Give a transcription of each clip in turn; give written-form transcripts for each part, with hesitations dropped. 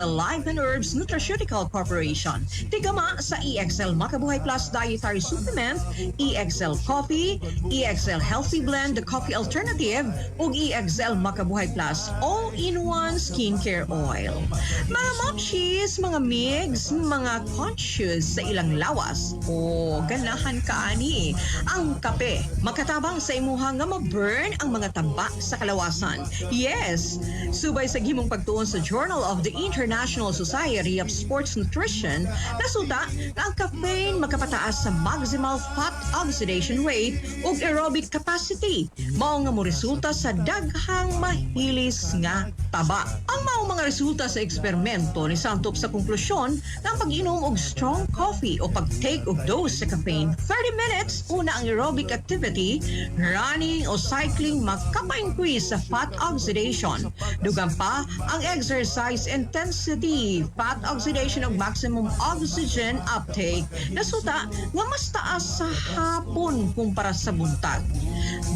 Life and Herbs Nutraceutical Corporation. Tigama sa EXL Makabuhay Plus Dietary Supplement, EXL Coffee, EXL Healthy Blend, the coffee alternative, ug EXL Makabuhay Plus All-in-One Skincare Oil. Mga momshies, mga migs, mga conscious sa ilang lawas, o ganahan ka ani. Ang kape, makatabang sa imuha nga ma-burn ang mga taba sa kalawasan. Yes, subay sa gimong pagtuon sa Journal of the International Society of Sports Nutrition, nasuta na ang caffeine makapataas sa maximal fat oxidation rate ug aerobic capacity. Mao nga mo resulta sa daghang mahilis nga taba. Ang mao mga resulta sa eksperimento ni santop sa konklusyon na ang pag-inom og strong coffee o pag-take og dose sa caffeine 30 minutes una ang aerobic activity, running o cycling makapa-increase sa fat oxidation. Dugang pa ang exercise intensity, fat oxidation ug maximum oxygen uptake. Nasuta nga mas taas sa hapon kumpara sa buntag.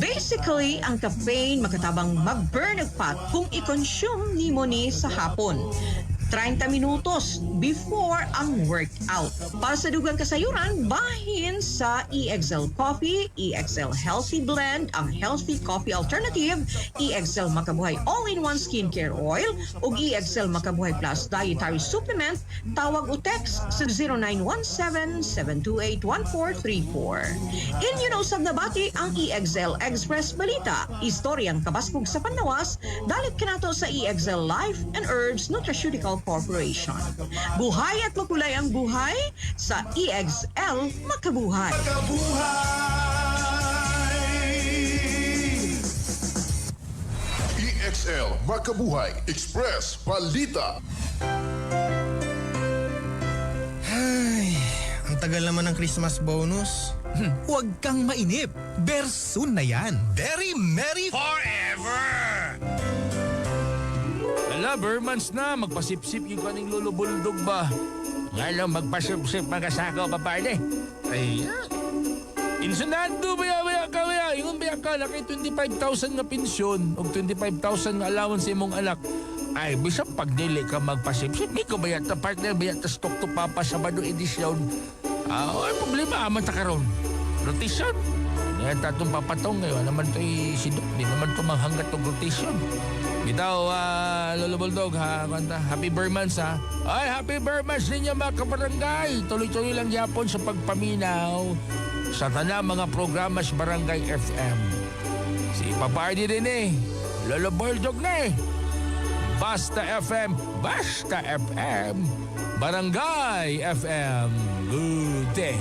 Basically, ang caffeine makatabang mag-burn og fat kung i-consume nimo ni sa hapon. 30 minutos before ang workout. Para sa dugang kasayuran, bahin sa EXL Coffee, EXL Healthy Blend, ang Healthy Coffee Alternative, EXL Makabuhay All-in-One Skincare Oil, ug EXL Makabuhay Plus Dietary Supplement. Tawag o text sa 0917-728-1434. Inyo na bati ang EXL Express Balita. Istoryang kabaskog sa panlawas, dalit kanato sa EXL Life and Herbs Nutraceutical Corporation. Buhay at makulay ang buhay sa EXL Makabuhay. EXL Makabuhay Express Balita. Ay, ang tagal naman ng Christmas bonus. Huwag kang mainip. Bersun na yan. Very Merry Forever! Ala, Bermans na. Magpasip-sip yung kaning lulubuldog ba? Nga lang, magpasip-sip mga sakaw babae. Ay, insunado baya ka. Yung baya ka, laki 25,000 nga pensyon o 25,000 nga allowance sa imong anak. Ay, bisang pag dili ka magpasip-sip, may ko bayat na partner, bayat na stock to papa sa Sabado edisyon. Ay, problema, aman ta karon. Rotation. Yan tatong papatong ngayon. Naman to'y sidok. Di naman to manghanggat to rotation. Bitaw, Lolo Buldog, ha? Happy Bermans, ha? Ay, happy Bermans ninyo mga kabarangay. Tuloy-tuloy lang yapon sa pagpaminaw sa tanang mga programa sa Barangay FM. Si Papardi din eh. Lolo Buldog na eh. Basta FM, Basta FM, Barangay FM. Good day.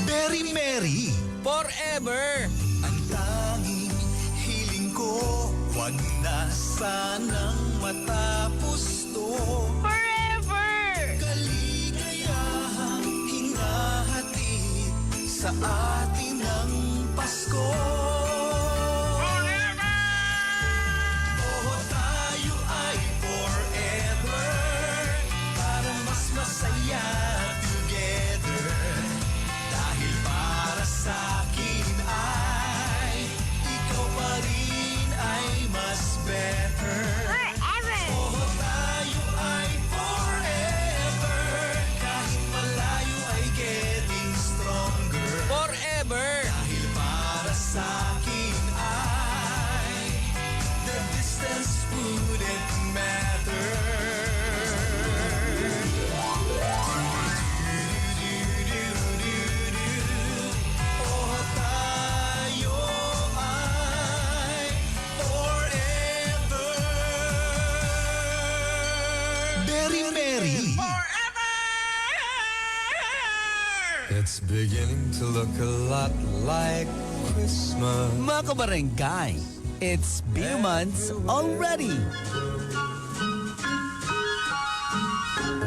Very Merry Forever. Ang tanging hiling ko, wag na sanang matapos to. Forever! Kaligayahang hinahatid sa atin ng Pasko. Oo, tayo ay forever, para mas masaya together. Dahil para sa akin ay ikaw pa rin ay mas better. Forever! Oo, tayo ay forever, kahit malayo ay getting stronger. Forever. Dahil para sa akin ay the distance wouldn't matter. Oh, tayo ay forever. Very Merry. It's beginning to look a lot like Christmas. Mga kabarangay, it's beer months already.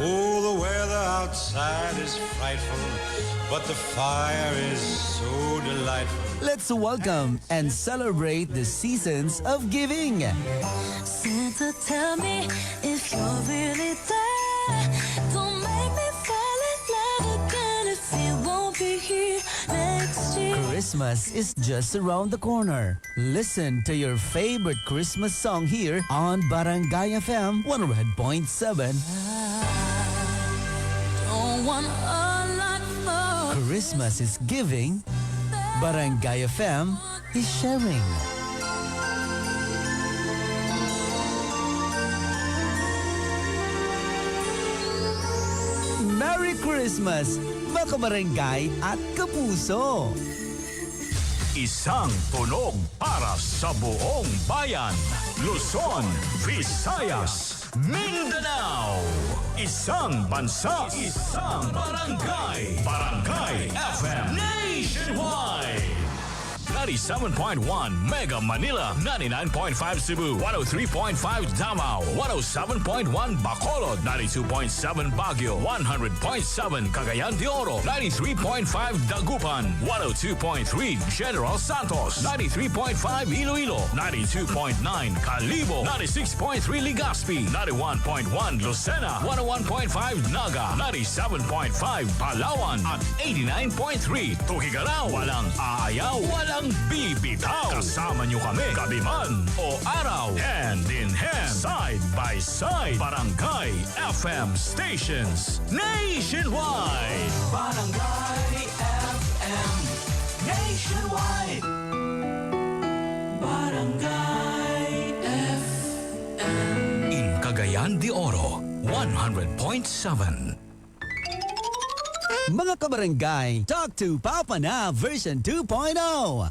Oh, the weather outside is frightful, but the fire is so delightful. Let's welcome and celebrate the seasons of giving. Santa, tell me if you're really there. Don't make me fall in love again if you won't be here next year. Christmas is just around the corner. Listen to your favorite Christmas song here on Barangay FM 100.7. Don't want a lot more. Christmas is giving. Barangay FM is sharing. Merry Christmas, mga barangay at kapuso! Isang tunog para sa buong bayan. Luzon, Visayas, Mindanao. Isang bansa, isang barangay. Barangay FM Nationwide. 97.1 Mega Manila, 99.5 Cebu, 103.5 Davao, 107.1 Bacolod, 92.7 Baguio, 100.7 Cagayan de Oro, 93.5 Dagupan, 102.3 General Santos, 93.5 Iloilo, 92.9 Calibo, 96.3 Legazpi, 91.1 Lucena, 101.5 Naga, 97.5 Palawan at 89.3 Tugigarao. Walang aayaw, walang bibitaw. Kasama nyo kami, gabi man o araw. Hand in hand, side by side. Barangay FM stations nationwide. Barangay FM Nationwide. Barangay FM. In Cagayan de Oro, 100.7. Mga kabarangay, Talk to Papa na version 2.0.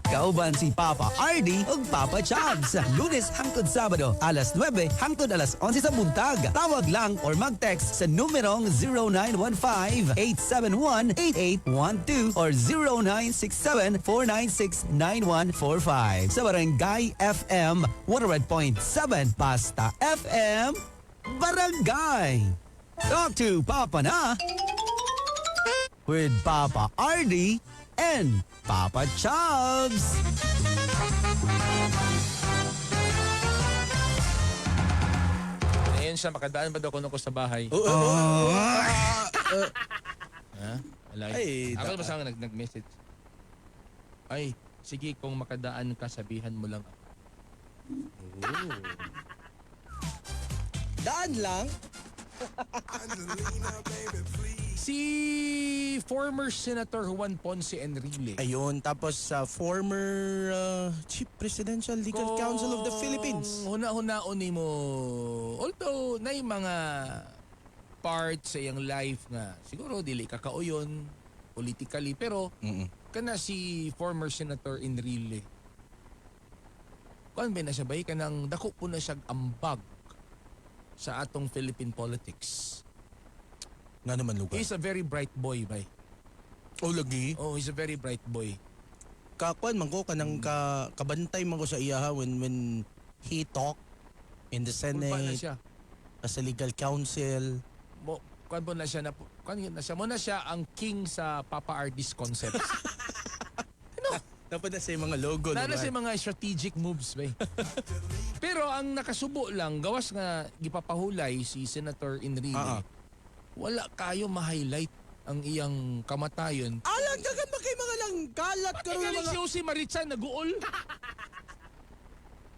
Kauban si Papa RD ug Papa Chubbs. Lunes hangtod Sabado, alas 9 hangtod alas 11 sa buntag. Tawag lang or mag-text sa numerong 0915-871-8812 or 0967-496-9145. Sa Barangay FM 100.7. Basta FM Barangay. Talk to Papa na with Papa RD and Papa Chubbs. Ayan siya, makadaan ba daw ko sa bahay? Ha? Alay. Ay, Ako ba sa nag-message? Ay, sige, kung makadaan ka, sabihan mo lang. Daan lang. Si former Senator Juan Ponce Enrile. Ayun, tapos sa former Chief Presidential Legal Counsel of the Philippines. Huna-hunaon ni mo, although na yung mga parts sa iyang life nga, siguro dili kakauyon politically, pero kana si former Senator Enrile. Kung ba na siya ba, kanang dako po na siya ambag sa atong Philippine politics. Nga naman lugar. He's a very bright boy, bay. Oh, lagi. Oh, he's a very bright boy. Kakuan man ko kanang kabantay man ko sa iya when he talk in the Ulpa na Senate siya. as a legal counsel. Kuan po na siya na mo na siya ang king sa Papa Ardis concepts. Dapat na sa mga logo. Lalo sa mga strategic moves, bay. Pero ang nakasubo lang, gawas nga gipapahulay si Senator Enrile. Wala kayo ma-highlight ang iyang kamatayon. Alang dagan ba kay mga lang kalat Pati galing si Jose Maritza naguol.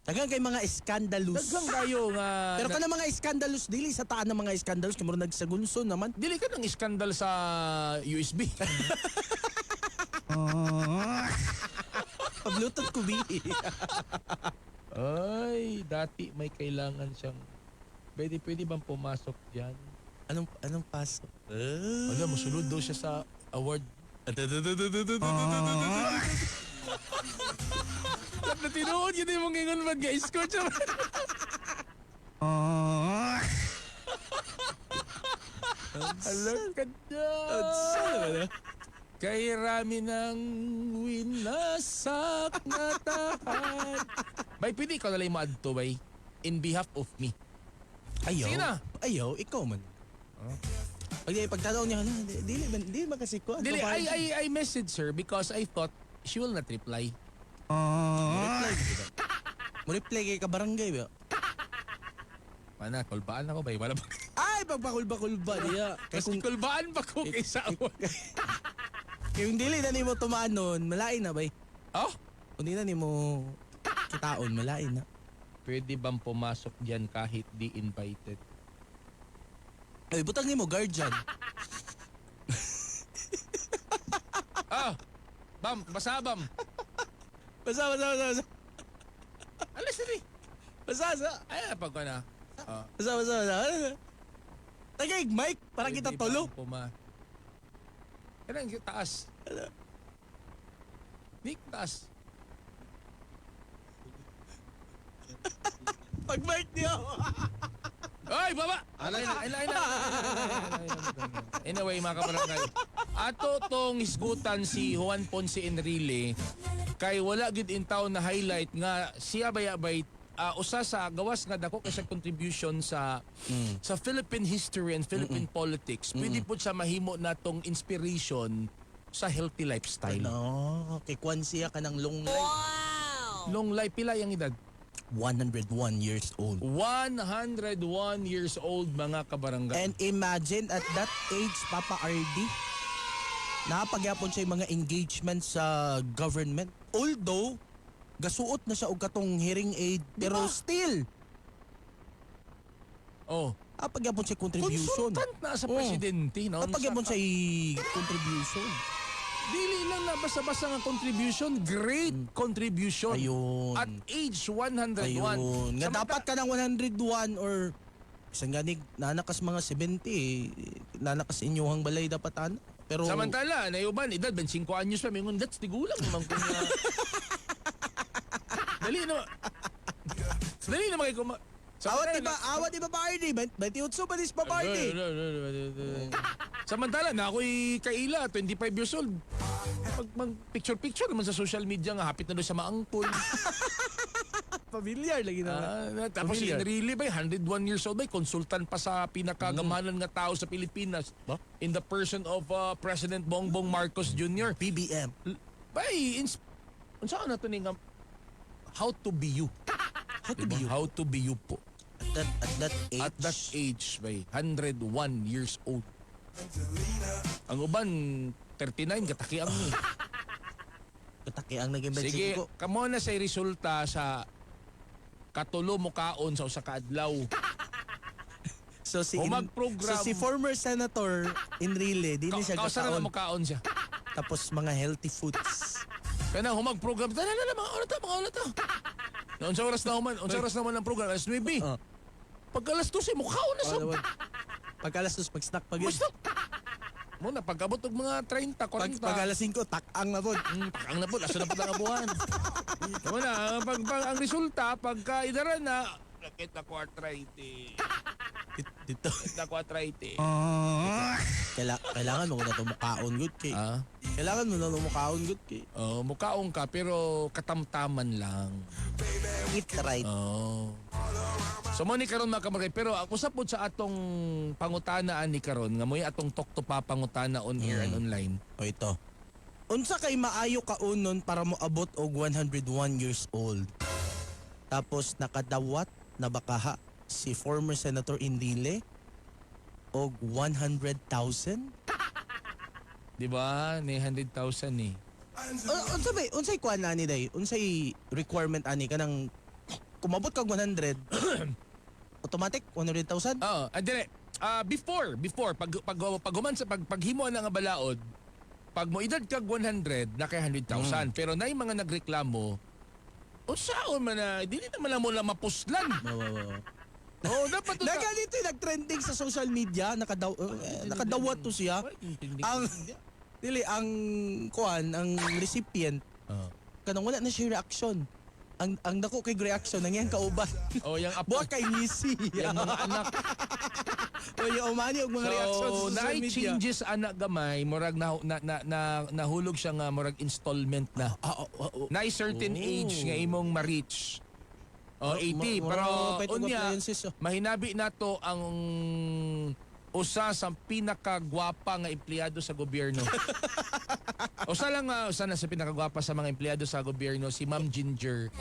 Dagan kay mga scandalous. Dagang kayo nga. Pero kana mga scandalous dili sa taan ng mga scandalous kamo nagsagunso naman. Dili ka ng iskandal sa USB. Bluetooth ko bi. Ay, dati may kailangan siyang pwede bang pumasok diyan? Anong pasok? Alam mo, sunod daw siya sa award. Na tinuod yun yung mga ingon mag-escort siya. Alam ka dyan. Kay rami ng winasak na tahan. Bay, pwede ikaw nalang maadto, bay. In behalf of me. Ayaw. Sige na. Ayaw, ikaw man. Pagtanaw niya, di ba kasi ko? Dili, I messaged her because I thought she will not reply. Mo-reply kay kabarangay ba? Mana, kulbaan ako ba? Wala ba? Ay, pagpakulba-kulba niya. Kasi kulbaan ba ko kaysa award? Kaya yung dili na ni mo tumaan nun, malain na ba? Oh, Kundi na ni mo kitaon, malain na. pwede bang pumasok diyan kahit di invited? Ay, butang ni mo, guardian. Bam, basabam. Basa. Alis na ni. Basa. Ay, pag ko na. Basa. Tagay, Mike, para kita tulo. Kailan yung taas? Nick, taas. Pag Mike niyo. Ay, baba! Anyway, mga kabarangay, ato tong hisgutan si Juan Ponce Enrile kay wala gid in town na highlight nga siya bay usa sa gawas nga dako kay sa contribution sa Philippine history and Philippine politics. Pwede po siya mahimo natong inspiration sa healthy lifestyle. No, kay Kwan siya ka ng long life. Long life, pila yung edad? 101 years old. 101 years old, mga kabarangay. And imagine at that age, Papa RD, napagyapon siya yung mga engagement sa government. Although, gasuot na siya og katong hearing aid, pero still, napagyapon siya contribution. Consultant na sa presidente. No? Napagyapon siya contribution. Dili lang na basta-basta nga contribution, great contribution. Ayun. At age 101. Ayun. Nga dapat ka ng 101 or isang ganig, nanakas mga 70, nanakas inyuhang balay dapat ana. Pero samantala, nayuban, edad 25 anyos pa, mingon, that's tigulang naman kung Dali na kayo awat di ba party? 28 pa dis pa party. Samantala na ako'y kaila, 25 years old. Mag picture naman sa social media nga hapit na doon sa maangpol. Familiar lagi naman. Tapos si Enrile ba, 101 years old ba, consultant pa sa pinakagamanan nga tao sa Pilipinas. In the person of President Bongbong Marcos Jr. PBM. Bay, unsa na to ni nga how to be you. How to be you po. At that age, bay, 101 years old. Ang uban 39 katakiang ni. Katakiang naging Sige, kamo na say resulta sa katulo mo kaon sa usa ka adlaw. So si program. So si former Senator Enrile, di siya kausaran kakaon. mo kaon siya. Tapos mga healthy foods. Kana humag program ta na mga oras ta. Unsa oras na human? Unsa oras naman ang program? Alas 9. Pag alas 12 mo kaon na sa. Pag alas 2 pag-snack pag Muna pagabot og mga 30, 40. Pag alas 5 tak-ang na pod. Tak-ang na pod, aso na pod ang abuhan. Muna pag ang resulta pagka idaran na kita ko arthritis. Dito. Kita ko arthritis. Kailangan mo na mukaon good kay. Kailangan mo na mukaon good kay. Mukaon ka pero katamtaman lang. Eat right. So mo ni karon mga kamarkay, pero ako sa pod sa atong pangutanaan ni karon nga moy atong talk to pa pangutana on air and online. O ito. Unsa kay maayo ka unon para mo abot og 101 years old? Tapos nakadawat na bakaha si former Senator Enrile og 100,000? Di ba? Ni 100,000 ni. Unsay kuan ani day? Unsay requirement ani kanang kumabot kag 100 automatic 100,000? Dire. Before paghimo na nga balaod, pag mo edad kag 100 na kay 100,000. Pero nay mga nagreklamo, unsaon man na dili naman mo lang mapuslan. Dapat to. Naganito nag-trending sa social media, nakadawat to siya. Ang recipient. Kanang wala na siya reaction. Ang dako kay reaction nang yang kauban. Yang apo kay ngisi. Yang mga anak. Yung umani og mga reaction sa social media. Changes anak gamay, murag nahulog siya nga murag installment na. Na certain age nga imong ma-reach. 80 pero unya mahinabi nato ang usa sa pinakagwapa nga empleyado sa gobyerno. usa na sa pinakagwapa sa mga empleyado sa gobyerno si Ma'am Ginger.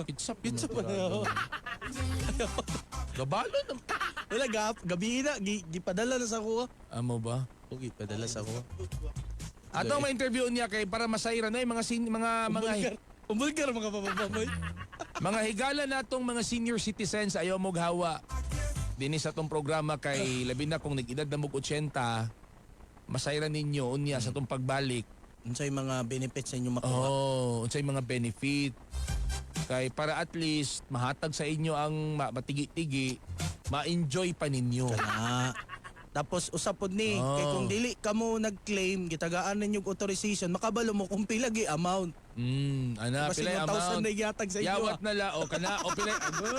Pizza. Gabalo na. Wala gabi na gipadala na sa kuha. Amo ba? Okay, padala sa kuha. Atong ma-interview niya kay para masayra na yung Umbulgar mga papapamoy. mga higala natong mga senior citizens ayaw mo hawa. Dinis sa tong programa kay labi na kung nag-edad na mog 80, masayra ninyo unya sa tong pagbalik. Unsay mga benefits sa inyo makuha? Oh, unsay mga benefit. Kay para at least mahatag sa inyo ang matigi-tigi, ma-enjoy pa ninyo. Kana. Tapos usapod ni, kay kung dili ka mo nag-claim, gitagaan ninyo authorization, makabalo mo kung pila gi amount. Ana Kasi pila 1,000 amount. na igatag sa inyo. Yawat na la o kana o pila. Agoy.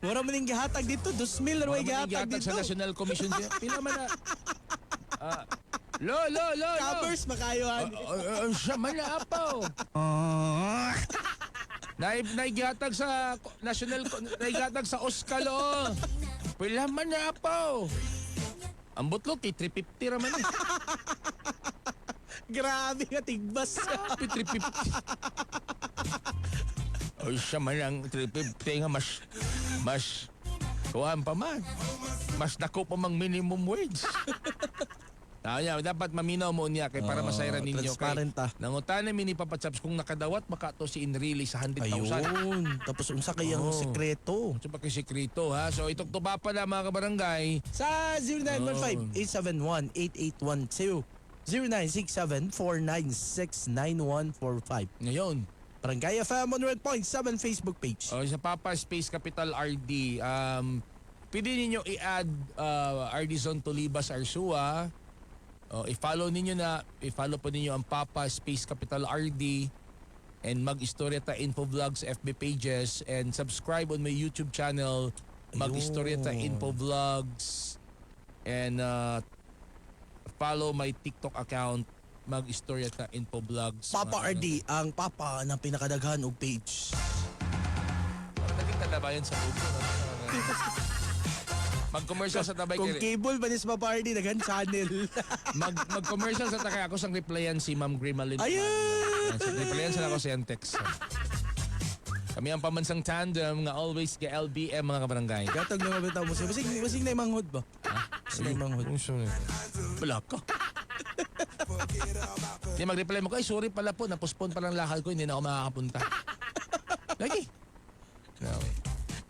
Mura man yung gihatag dito, 2,000 na may gihatag Gihatag dito. sa National Commission siya. Pila man na. Lo. Covers makayohan. Siya man na apaw. Naigihatag sa naigihatag sa Oskalo. Pila man na apaw. Ang butlok kay 350 raman eh. Grabe nga tigbas. 350. Ay siya man ang 350 nga mas kuhaan pa man. Mas dako pa mang minimum wage. Dapat maminaw mo niya kay para masayra ninyo. Transparent Nangutan namin ni Papa Chaps kung nakadawat makato si Enrile sa 100,000. Ayun. Tapos unsa kayang sekreto? Ito pa kay sekreto ha. So itong tuba pala mga kabarangay. Sa 0915-871-8812. 0967-496-9145. Ngayon. Barangay FM 100.7 Facebook page. Sa Papa Space Capital RD. Pwede ninyo i-add RD Zone Tolibas Arsua. I-follow po ninyo ang Papa Space Capital RD and mag-istorya ta Info Vlogs FB pages and subscribe on my YouTube channel mag-istorya ta Info Vlogs and follow my TikTok account mag-istorya ta Info Vlogs. Papa RD ang papa ng pinakadaghan og page. Parang naging talabayan sa Google. Mag-commercial sa tabay Kung cable ba ni sa Papa RD daghan channel. Mag-commercial sa takay ako sang replyan si Ma'am Grimalin. Ayun! Replyan sila ako sa Entex. Kami ang pamansang tandem nga always ka LBM mga kabarangay. Gatag na mabitaw mo siya. Masing na imanghod ba? Masing na imanghod. Wala ka. Hindi mag-reply mo ko, ay sorry pala po, na-postpone pa lang lakad ko, hindi na ako makakapunta. Lagi.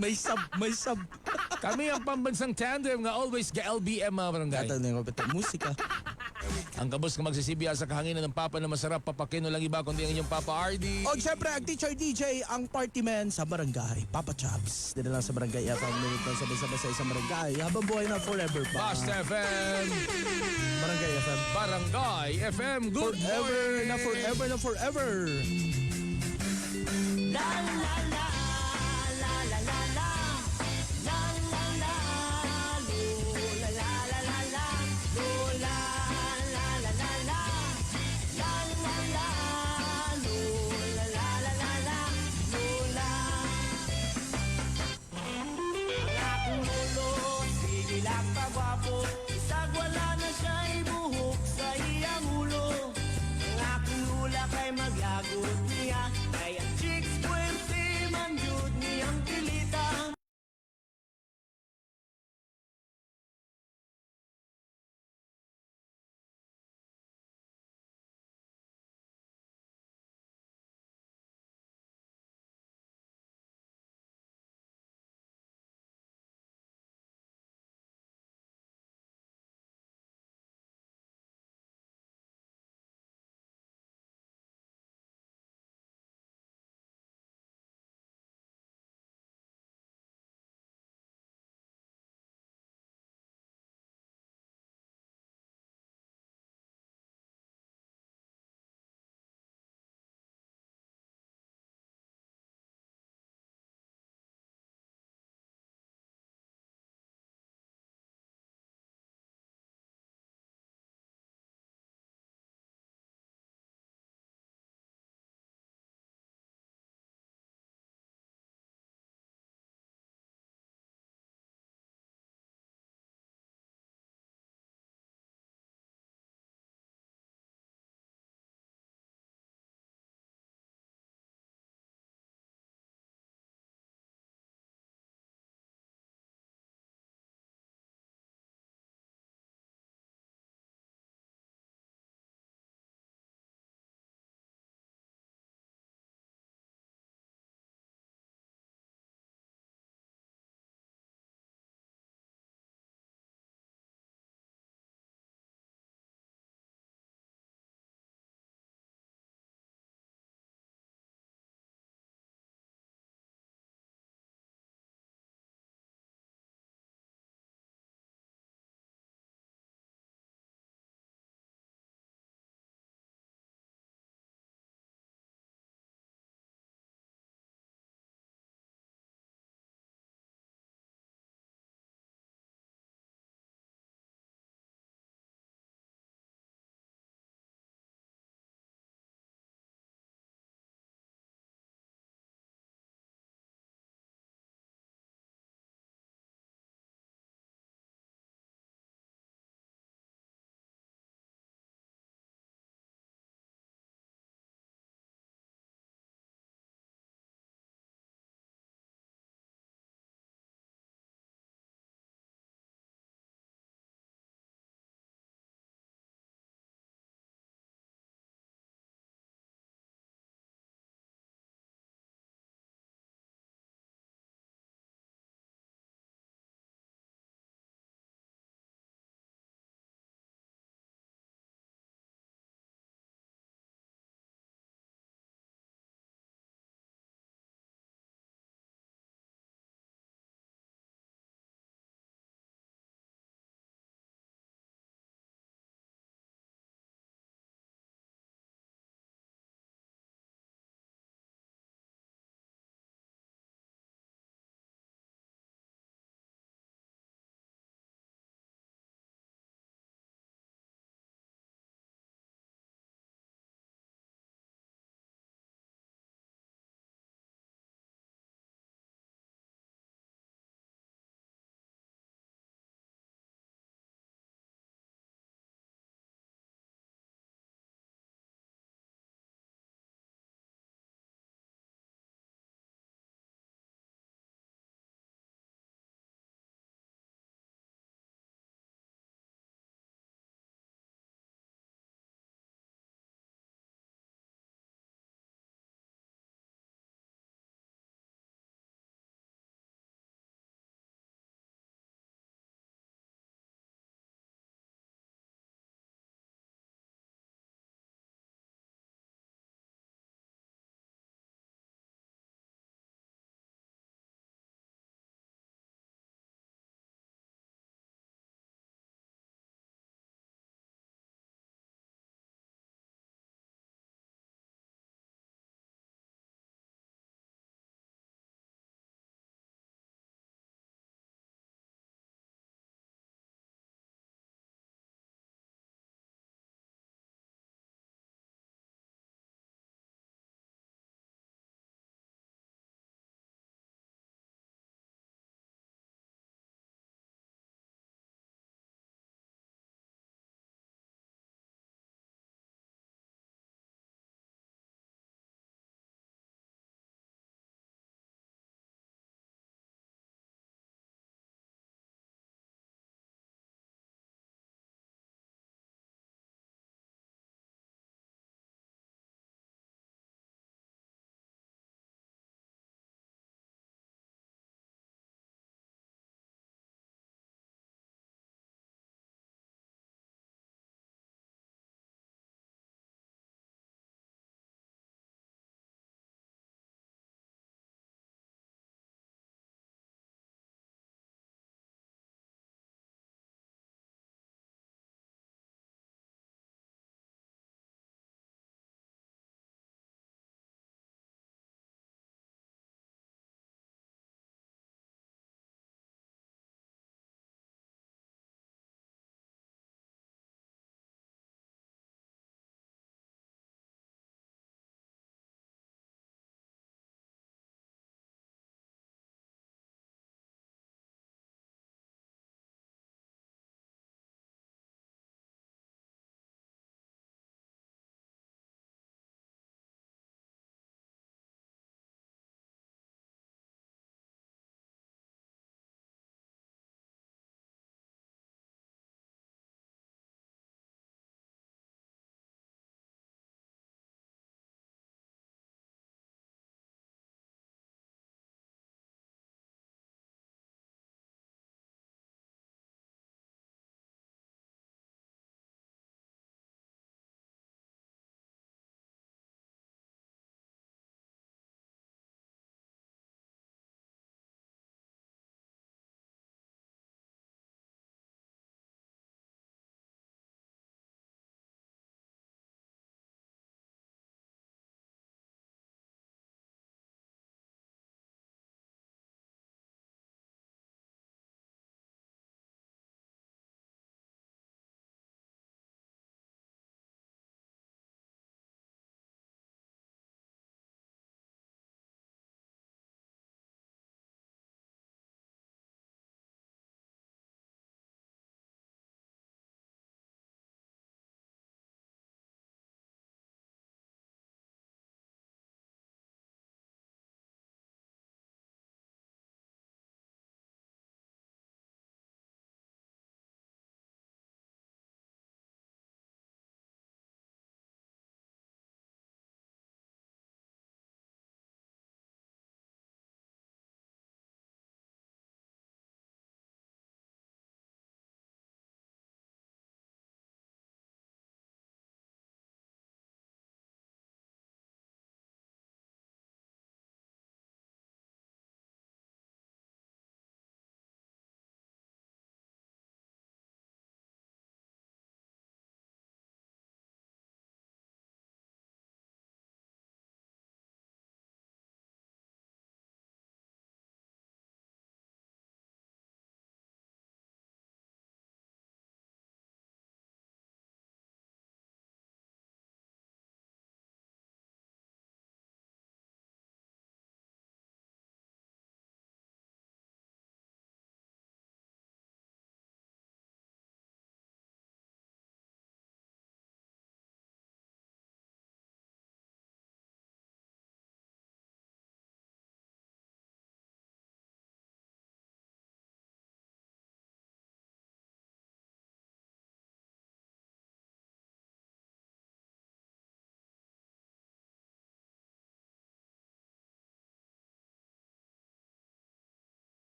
May sub. Kami ang pambansang tandem nga always ka LBM mga barangay. Gatag na mabitaw musika. Ang kabos nga magsisibya sa kahanginan ng Papa na masarap, papakino lang iba kundi ang inyong Papa RD. O syempre, ang teacher DJ, ang party man sa barangay, Papa Chaps. Dito lang sa barangay FM, minute lang sabay-sabay sa isang barangay. Habang buhay na forever pa. Basta FM. Barangay FM. Barangay FM. Good Forever morning. na forever na forever. La la la la la la la la la la la lo la la la la la lo la la la la la la la la lo la la la la la lo la ang akong lolo sige lang kagwapo isag wala na siya ibuhok sa iyang ulo ang aking lula kay maglagot niya kay ang chicks puwerte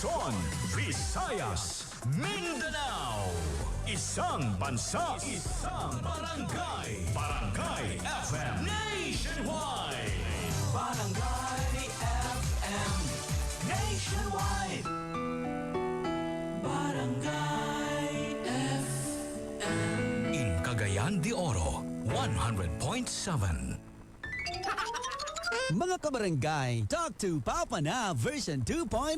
Luzon, Visayas, Mindanao. Isang bansa, isang barangay. Barangay FM Nationwide. Barangay FM Nationwide. Barangay FM. In Cagayan de Oro, 100.7. Mga kabarangay, Talk to Papa na version 2.0.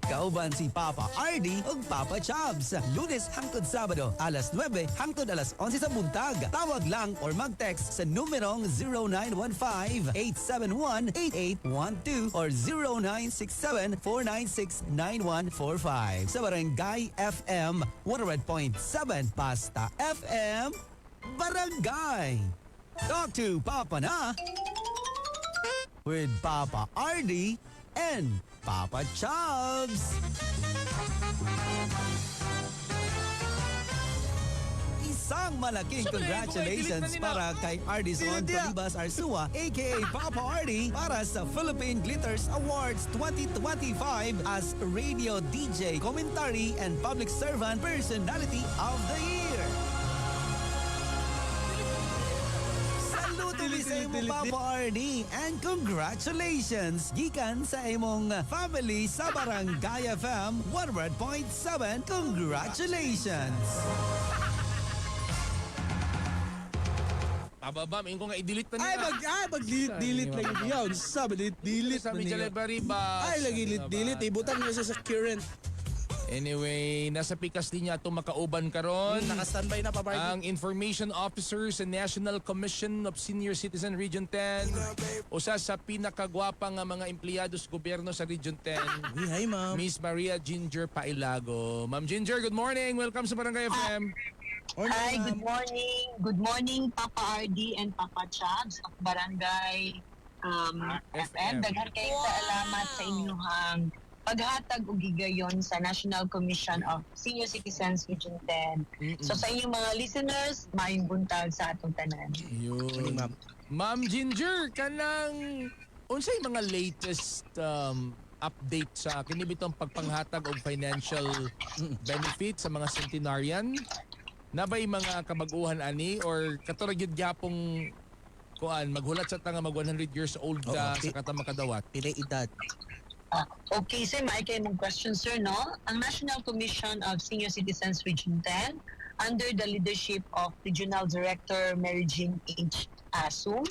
Kauban si Papa RD ug Papa Chubs. Lunes hangtod Sabado, alas 9 hangtod alas 11 sa buntag. Tawag lang or mag-text sa numerong 0915-871-8812 or 0967-496-9145. Sa Barangay FM 100.7 Pasta FM Barangay. Talk to Papa na with Papa RD and Papa Chubs. Isang malaking congratulations para kay Ardison Colibas Arsua aka Papa RD para sa Philippine Glitters Awards 2025 as Radio DJ, Commentary and Public Servant Personality of the Year. Salute sa imong Papa RD and congratulations gikan sa imong family sa Barangay FM 100.7. Congratulations! Pababa, may ko nga i-delete na Ay, niya. mag-delete lang yun. Sabi, delete Sa na Media niya. Library ba? Ay, lagi delete. Ibutan mo siya sa current. Anyway, nasa pikas linya itong makauban karon. Naka-standby na pa, Barbie. Ang Information Officer sa National Commission of Senior Citizen Region 10. Usa sa pinakagwapa nga mga empleyado sa gobyerno sa Region 10. Hi, ma'am. Miss Maria Ginger Pailago. Ma'am Ginger, good morning. Welcome sa Barangay FM. Hi, good morning. Good morning, Papa RD and Papa Chubs of Barangay FM. Daghan kayo sa alamat sa inyong paghatag o gigayon sa National Commission of Senior Citizens Region 10. So sa inyong mga listeners, mayong buntag sa atong tanan. Yun. Ma'am Ginger, kanang unsay mga latest update sa kinibitong pagpanghatag og financial benefit sa mga centenarian? Nabay mga kabag-uhan ani or katurag yun gyapong kuan maghulat sa tanga mag 100 years old ka sa katamakadawat? Pilay edad. Okay, sir, may kayo mong question, sir, no? Ang National Commission of Senior Citizens Region 10, under the leadership of Regional Director Mary Jean H. Asu,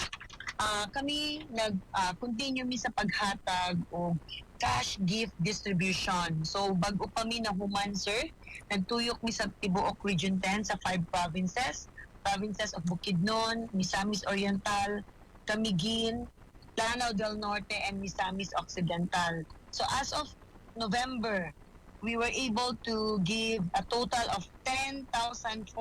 kami nag-continue mi sa paghatag o cash gift distribution. So, bago pa mi na human, sir, nagtuyok mi sa tibuok Region 10 sa 5 provinces of Bukidnon, Misamis Oriental, Camiguin, Lanao del Norte, and Misamis Occidental. So as of November, we were able to give a total of 10,442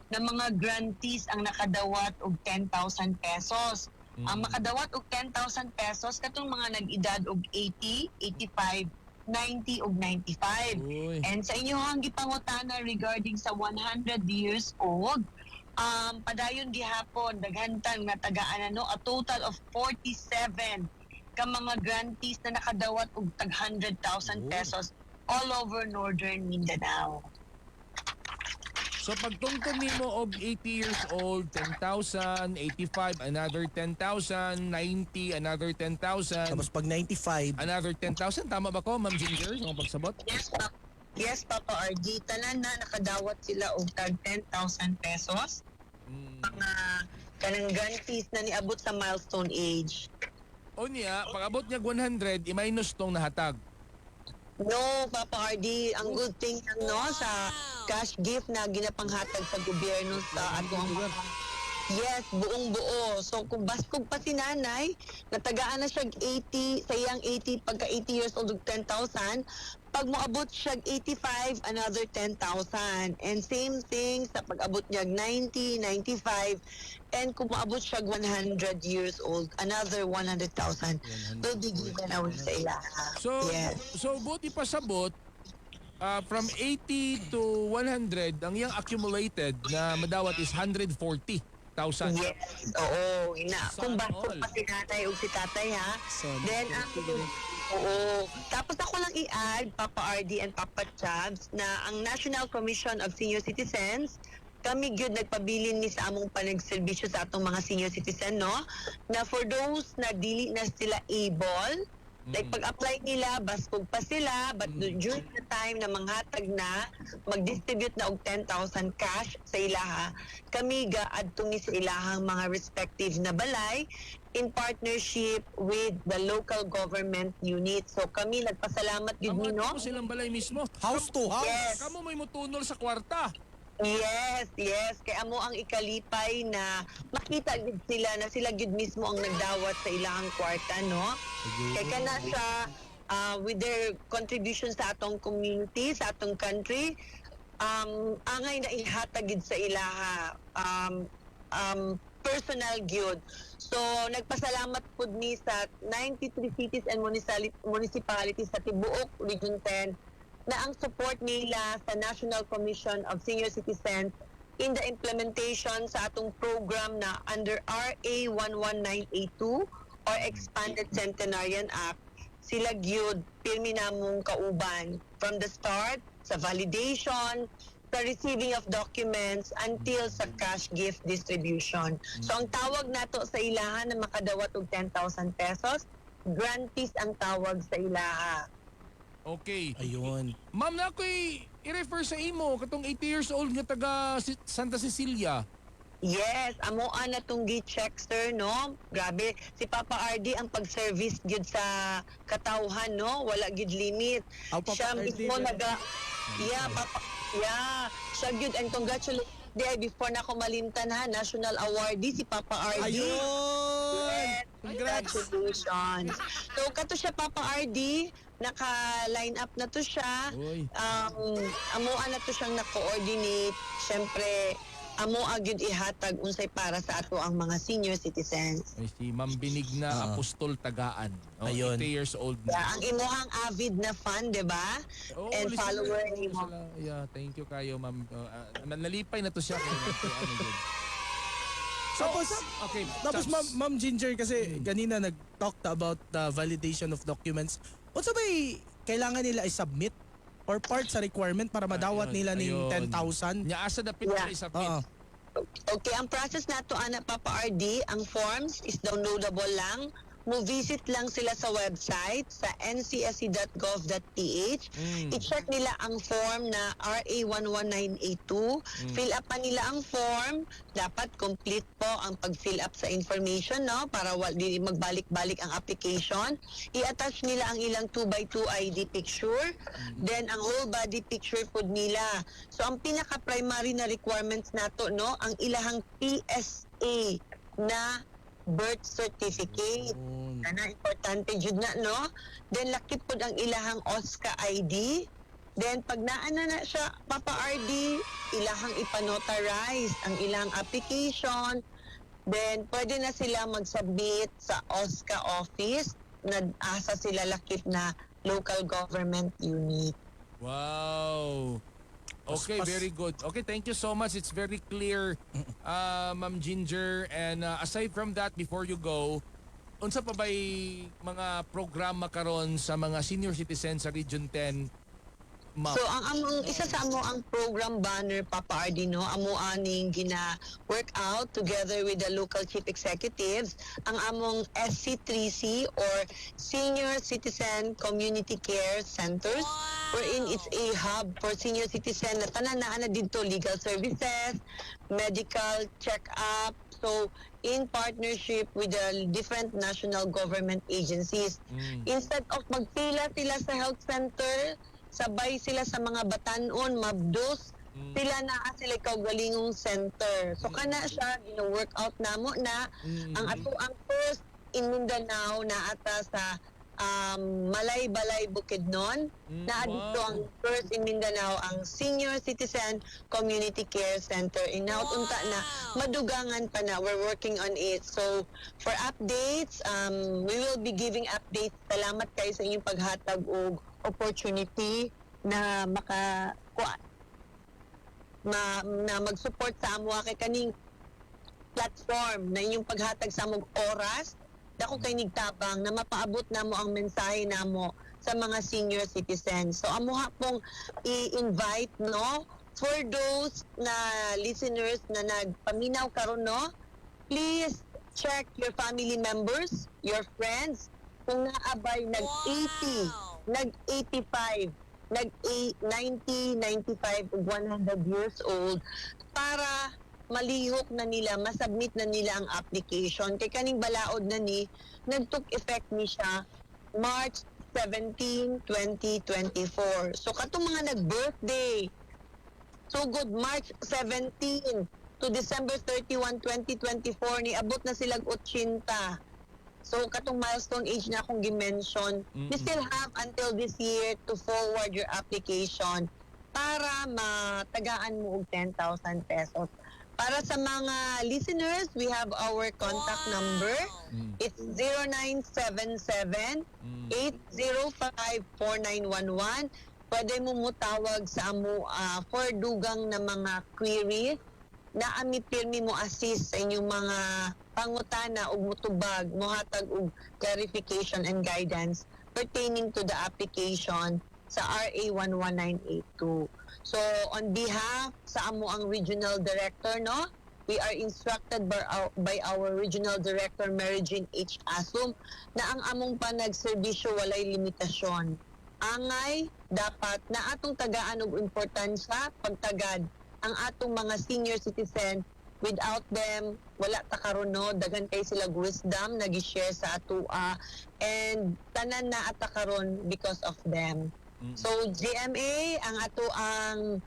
na mga grantees ang nakadawat og 10,000 pesos. Ang makadawat og 10,000 pesos katong mga nag-edad og 80, 85, 90 ug 95. Uy. And sa inyong gipangutana regarding sa 100 years old, padayon gihapon daghantan nga tagaan a total of 47 ka mga grantees na nakadawat og tag 100,000 pesos all over northern Mindanao. So pagtungtong nimo og 80 years old, 10,000, 85, another 10,000, 90, another 10,000. Tapos pag 95, another 10,000. Tama ba ko, Ma'am Ginger, sa mga pagsabot? Yes, Papa RD. Tanan na nakadawat sila og tag 10,000 pesos. Mga kanang grantees na niabot sa milestone age. O niya, pag-abot niya 100, i-minus tong nahatag. No, Papa RD, ang good thing sa cash gift na ginapanghatag sa gobyerno sa atong yes, buong buo. So kung baskog pa si nanay, natagaan na siya 80, sayang 80, pagka 80 years old, 10,000. Pag moabot siya 85, another 10,000. And same thing sa pag-abot niya 90, 95, and kung moabot siya 100 years old, another 100,000 will be given away sa ila. So, yes. so buti pa sabot, from 80 to 100, ang iyang accumulated na madawat is 140,000. Yes, oo. Kung baskog pa si nanay o si tatay, ha? So, Then, Oo. Tapos ako lang i-add, Papa RD and Papa Chabs, na ang National Commission of Senior Citizens, kami gyud nagpabilin ni sa among panagserbisyo sa atong mga senior citizen, no? Na for those na dili na sila able, like pag-apply nila, baskog pa sila, but during the time na manghatag na, mag-distribute na og 10,000 cash sa ilaha, kami gaadtungi sa ilahang mga respective na balay in partnership with the local government unit. So kami nagpasalamat gyud ni, no? Mo silang balay mismo. House to house. Yes. Kamu may mutunol sa kwarta. Yes. Kaya amo ang ikalipay na makita gid sila na sila gid mismo ang nagdawat sa ilahang kwarta, no? Kaya kana sa with their contribution sa atong community, sa atong country, angay na ihatag gid sa ilaha personal gyud. So nagpasalamat pud mi sa 93 cities and municipalities sa tibuok Region 10 na ang support nila sa National Commission of Senior Citizens in the implementation sa atong program na under RA 11982 or Expanded Centenarian Act. Sila gyud pirmi namong kauban from the start sa validation, sa receiving of documents until sa cash gift distribution. So ang tawag nato sa ilaha na makadawat og 10,000 pesos, grantees ang tawag sa ilaha. Okay. Ayun. Ma'am, na ako'y i-refer sa imo, katong 80 years old nga taga Santa Cecilia. Yes, amo na tong gi-check, sir, no? Grabe, si Papa RD ang pag-service gyud sa katawhan, no? Wala gyud limit. Papa Siya RD, mismo siya gyud, and congratulations day before na ako malimtan, ha, national awardee si Papa RD. Ayun! Yes, congratulations. So kato siya, Papa RD, naka-line up na to siya. Amuan na to siyang na-coordinate. Siyempre, amo agyud ihatag unsay para sa ato ang mga senior citizens. Ay, si Ma'am Benigna Apostol Tagaan. Ayun. 80 years old na. Ang imuhang avid na fan, di ba? And follower ni mo. Yeah, thank you kayo, Ma'am. Nalipay na to siya. Tapos Ma'am Ginger, kasi ganina nag-talked about the validation of documents. Unsa ba'y kailangan nila i-submit or part sa requirement para madawat nila ng 10,000? Nya asa dapat nila i-submit. Okay, ang process nato, ana, Papa RD, ang forms is downloadable lang. Mo-visit lang sila sa website sa ncsc.gov.ph. I-check nila ang form na RA 11982. Fill up pa nila ang form. Dapat complete po ang pag-fill up sa information, no? Para di magbalik-balik ang application. I-attach nila ang ilang 2x2 ID picture. Then ang whole body picture po nila. So ang pinaka-primary na requirements nato, no? Ang ilahang PSA na birth certificate. Kana importante jud na, no? Then lakip pud ang ilahang OSCA ID. Then pag naana na siya, Papa RD, ilahang ipanotarize ang ilang application. Then pwede na sila mag-submit sa OSCA office na asa sila lakip na local government unit. Wow. Okay, very good. Okay, thank you so much. It's very clear, Ma'am Ginger. And aside from that, before you go, unsa pa ba'y mga programa karon sa mga senior citizens sa Region 10, Ma'am? So ang isa sa amo ang program banner, Papa RD, no, amo aning gina-work out together with the local chief executives ang among SC3C or Senior Citizen Community Care Centers, wherein it's a hub for senior citizen na tanan na dito legal services, medical check-up, so in partnership with the different national government agencies. Instead of magpila sila sa health center, sabay sila sa mga batanon, mabdos, sila na sila kaugalingong center. So kana siya, gino-work out namo na ang ato ang first in Mindanao na ata sa Malay-Balay, Bukidnon, na dito ang first in Mindanao ang Senior Citizen Community Care Center. Unta na, madugangan pa na. We're working on it. So, for updates, we will be giving updates. Salamat kayo sa inyong paghatag og opportunity na na mag-support sa amo kay kaning platform na inyong paghatag sa among oras dako kay nigtabang na mapaabot namo ang mensahe namo sa mga senior citizens. So amuha pong i-invite no for those na listeners na nagpaminaw karon no, please check your family members, your friends kung naabay nag-80, nag-85, nag-90, 95 ug 100 years old para malihok na nila, masubmit na nila ang application. Kay kaning balaod na ni, nag-took effect ni siya March 17, 2024. So katong mga nag-birthday, so good March 17 to December 31, 2024, ni abot na silang 80. So katong milestone age na akong gimension, we still have until this year to forward your application para matagaan mo og 10,000 pesos. Para sa mga listeners, we have our contact number. It's 0977-805-4911. Pwede mo mutawag sa amo for dugang na mga queries na ami pirmi mo assist sa inyong mga pangutana ug mutubag, mohatag og clarification and guidance pertaining to the application sa RA 11982. So on behalf sa amo ang regional director no, we are instructed by our regional director Mary Jean H. Asum na ang among panagserbisyo walay limitasyon. Angay dapat na atong tagaan og importansya pagtagad ang atong mga senior citizen. Without them, wala ta karon no, daghan kay sila wisdom nagi-share sa atua and tanan na ata karon because of them. So GMA ang ato ang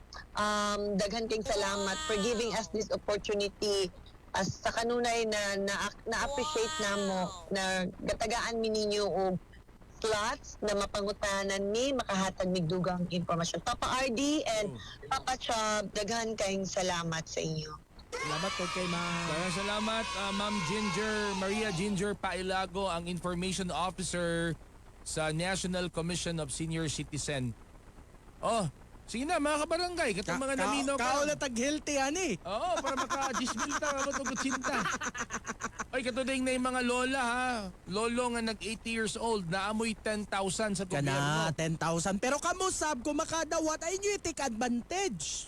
daghan kayong salamat for giving us this opportunity as sa kanunay na appreciate namo na gatagaan mi ninyo og slots na mapangutanan ni makahatag mig dugang impormasyon. Papa RD and Papa Chab, daghan kayong salamat sa inyo. Salamat po kay Ma'am. Salamat, Ma'am Maria Ginger Pailago, ang Information Officer sa National Commission of Senior Citizen. Oh, sige na mga kabarangay, katong mga naminaw ka. Kao na tag-healthy ani. Oo, para maka-disbil ta, matugutsinta. Oy, katuding na yung mga lola ha. Lolo nga nag-80 years old, naamoy 10,000 sa gobyerno. Kana, 10,000. Pero kamo sab, kung makadawat, ay nyo take advantage.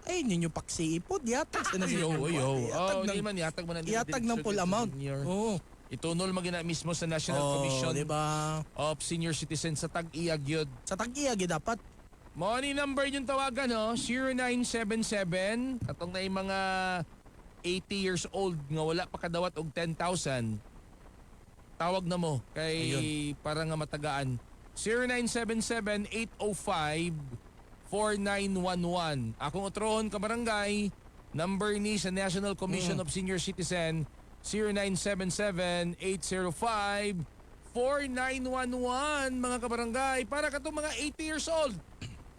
Ay ninyo paksiipod, yatag sa Yo. Oh, hindi man, yatag mo na. Yatag ng full amount. Oo. Itunol magina mismo sa National Commission diba? of Senior Citizens sa Tag-Iyag yun. Sa Tag-Iyag dapat. Money number yung tawagan, no? 0977. Katong na yung mga 80 years old nga wala pa kadawat og 10,000. Tawag na mo kay para nga matagaan. 0977-805-4911. Akong utrohon ka barangay, number ni sa National Commission of Senior Citizen 0977-805-4911 mga kabarangay para katong mga 80 years old.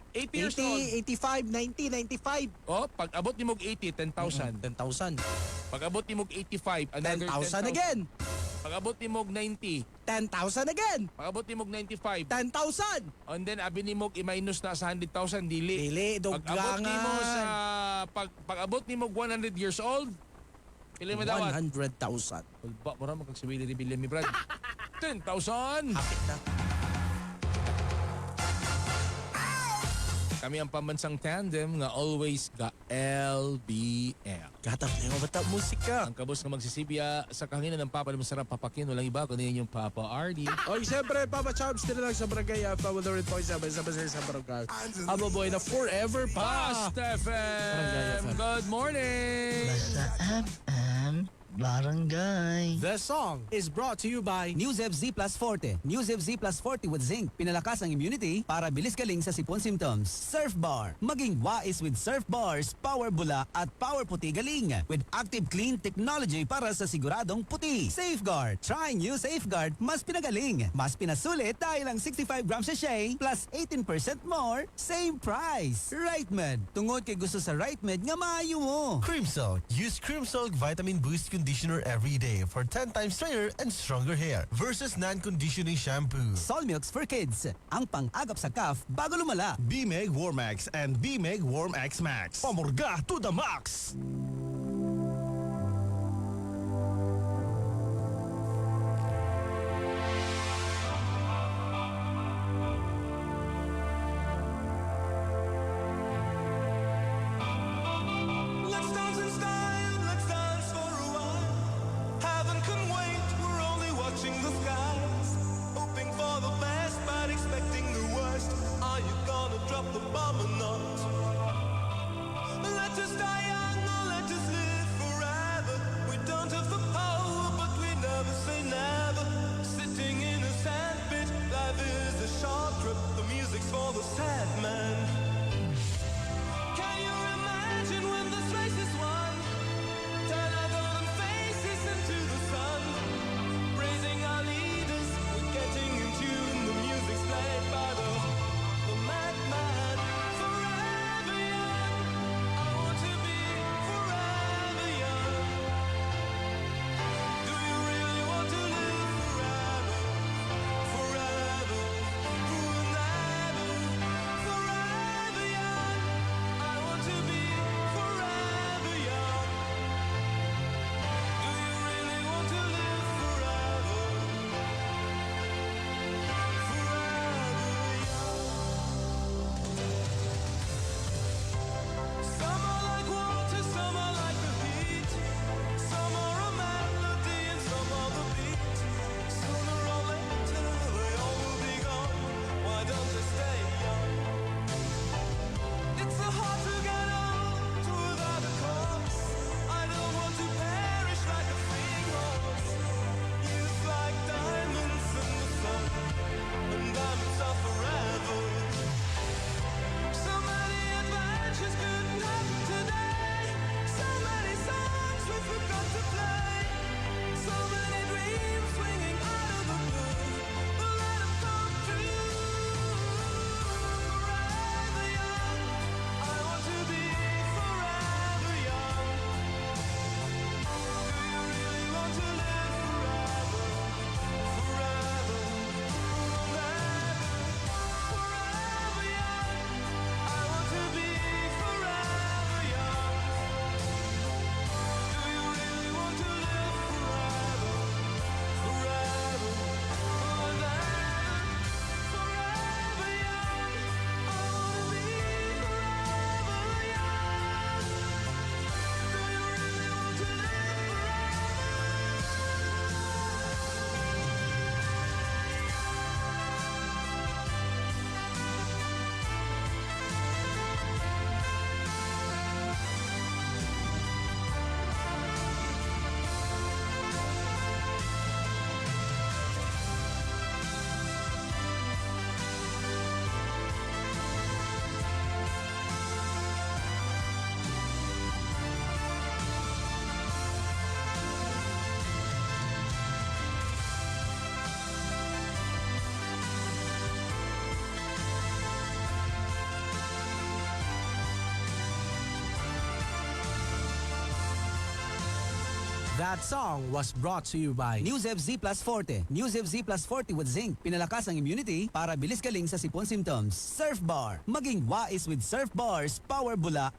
80 years old. 85, 90, 95. Oh, pag abot ni mog 80, 10,000. 10,000. Pag abot ni mog 85, another 10,000 again. Pag abot ni mog 90, 10,000 again. pag abot ni mog 95, 10,000. and then abi ni mog i-minus na sa 100,000 dili. Duggangan. Pag abot ni mo sa pag abot ni mog 100 years old, pili mo dawat? 100,000. Ulba mo ra magkagsibili ni bilyan mi Brad. 10,000. Hapit na. Kami ang pambansang tandem nga always ga LBL. Gatap na yung bata musika. Ang kabos nga magsisibya sa kahanginan ng Papa na masarap papakin. Walang iba kundi yung Papa RD. O siyempre, Papa Chubs, tira lang sa barangay. Pawala rin po sa barangay. Abo boy na forever pa. Past FM. Good morning. Barangay. The song is brought to you by Newsef Z Plus Forte. Newsef Z Plus Forte with zinc. Pinalakas ang immunity para bilis galing sa sipon symptoms. Surf Bar. Maging wais with Surf Bars. Power bula at power puti galing. With active clean technology para sa siguradong puti. Safeguard. Try new Safeguard. Mas pinagaling. Mas pinasulit dahil ang 65 grams sachet plus 18% more. Same price. Rightmed. Tungod kay gusto sa Rightmed nga maayo mo. Crimson. Use Crimson Vitamin Boost Conditioner every day for 10 times straighter and stronger hair versus non-conditioning shampoo. Solmilks for kids. Ang pang-agap sa calf bago lumala. B-Meg Warmax and B-Meg Warm X Max. Pamurga to the max! That song was brought to you by News FZ Plus Forte. News FZ Plus Forte with zinc. Pinalakas ang immunity para bilis galing sa sipon symptoms. Surf Bar. Maging wais with Surf Bars. Power Bula.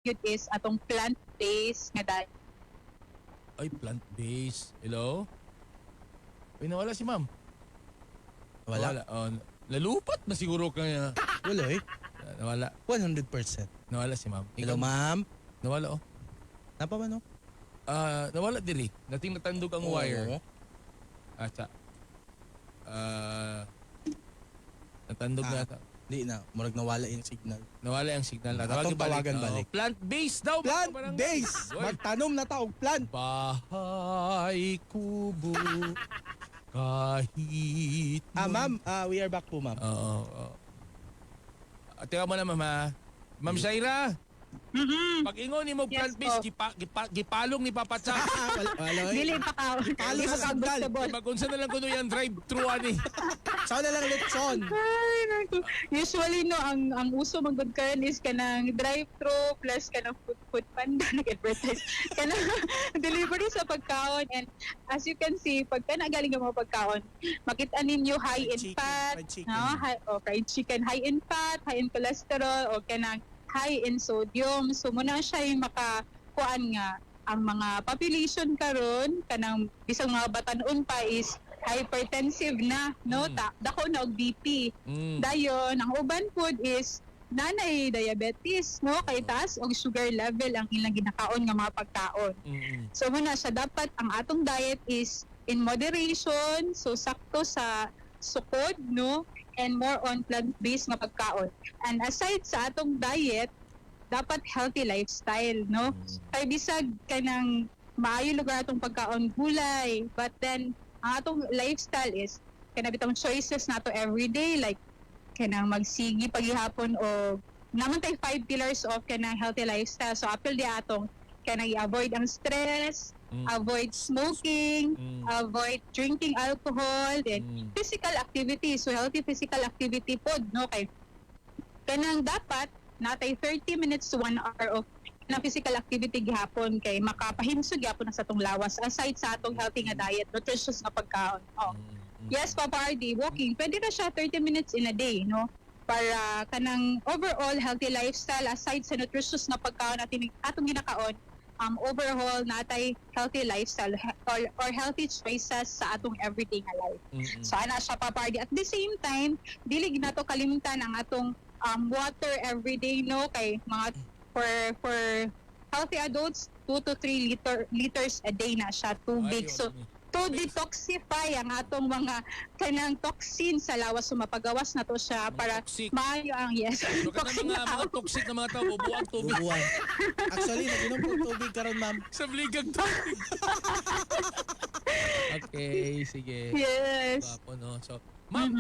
yun is atong plant-based nga diet. Ay, plant-based. Hello? Uy, nawala si ma'am. Wala. Oh, lalupat na siguro kaya. Wala eh. Nawala. 100%. Nawala si ma'am. Hello, ma'am. Nawala, oh. Napa ba, no? Nawala diri. Nating natandog ang Oo. wire. Asa. Natandog na ata. Di na. Murag nawala yung signal. Nawala ang signal. Atong tawagan balik. Plant-based daw. Plant-based! Magtanom na taong plant! Bahay kubo kahit... Ma'am, we are back po, ma'am. Oo. Teka mo na, ma'am, ha? Ma'am Shaira, pag ingon ni mo plant-based, gipalong ni Papa Cha. Dili pa ka. Palo sa signal. Pag-unsa na lang kuno yan drive-thru, ani. Saan na lang lechon? Ay, naku. Usually, no, ang uso magod karon is kanang drive-thru plus kanang food panda nag-advertise. Kanang delivery sa pagkaon. And as you can see, pag galing ang mga pagkaon, makita ninyo high in fat, fried chicken, high in fat, high in cholesterol, o kanang high in sodium. So muna siya yung makakuan nga ang mga population karon kanang bisang mga batanon pa is hypertensive na, no? Dako na og BP. Dayon ang uban food is nanay diabetes, no? Kay taas og sugar level ang ilang ginakaon nga mga pagkaon. So muna siya dapat ang atong diet is in moderation, so sakto sa sukod, no? And more on plant-based nga pagkaon. And aside sa atong diet, dapat healthy lifestyle, no? Kay bisag kanang maayo lugar atong pagkaon gulay, but then ang atong lifestyle is kanang bitong choices nato everyday, like kanang magsigi paghihapon o naman tay 5 pillars of kanang healthy lifestyle. So apil di atong kanang i-avoid ang stress, avoid smoking, avoid drinking alcohol, then physical activity. So healthy physical activity pod, no? Kay kanang dapat natay 30 minutes to 1 hour of na physical activity gihapon kay makapahimsog gyapon sa atong lawas aside sa atong healthy nga diet, nutritious nga pagkaon. Yes, Papa RD, walking pwede na siya 30 minutes in a day, no? Para kanang overall healthy lifestyle aside sa nutritious nga pagkaon natin atong ginakaon, overall natay healthy lifestyle or healthy choices sa atong everyday nga life. So ana siya, Papa RD. At the same time, dili ginato kalimutan ang atong water everyday, no? Kay mga for healthy adults 2 to 3 liters a day na siya tubig. So to detoxify ang atong mga kanang toxin sa lawas, so mapagawas na to siya para maayo ang So kanang mga toxic na mga tao bubuang tubig. Actually, naginom ko tubig karon, ma'am. Sa bligang tubig. Okay, sige. Yes. Bapo, no? So, ma'am,